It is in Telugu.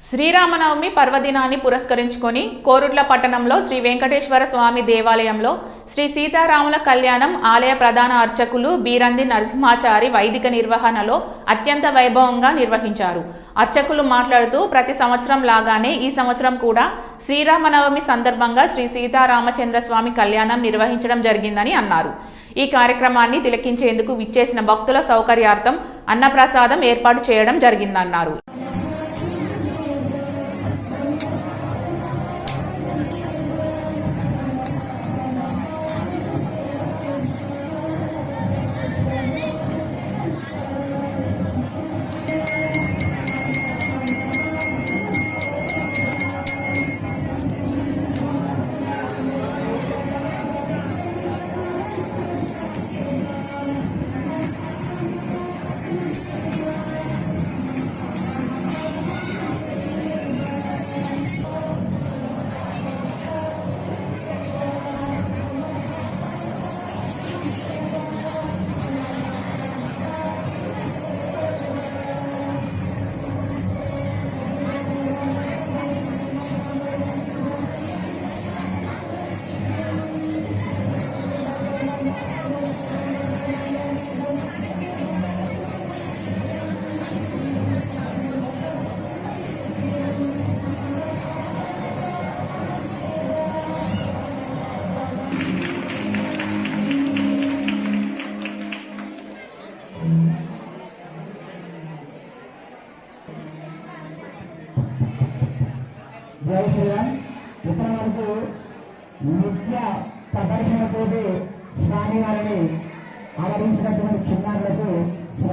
శ్రీరామనవమి పర్వదినాన్ని పురస్కరించుకొని కోరుట్ల పట్టణంలో శ్రీ వెంకటేశ్వర స్వామి దేవాలయంలో శ్రీ సీతారాముల కళ్యాణం ఆలయ ప్రధాన అర్చకులు బీరంది నరసింహాచారి వైదిక నిర్వహణలో అత్యంత వైభవంగా నిర్వహించారు. అర్చకులు మాట్లాడుతూ ప్రతి సంవత్సరం లాగానే ఈ సంవత్సరం కూడా శ్రీరామనవమి సందర్భంగా శ్రీ సీతారామచంద్ర స్వామి కళ్యాణం నిర్వహించడం జరిగిందని అన్నారు. ఈ కార్యక్రమాన్ని తిలకించేందుకు విచ్చేసిన భక్తుల సౌకర్యార్థం అన్నప్రసాదం ఏర్పాటు చేయడం జరిగిందన్నారు. జై శ్రీరామ్. ఇప్పటి వరకు నిత్య ప్రదర్శనతోటి స్వామి వారిని ఆదరించినటువంటి చిన్నారులకు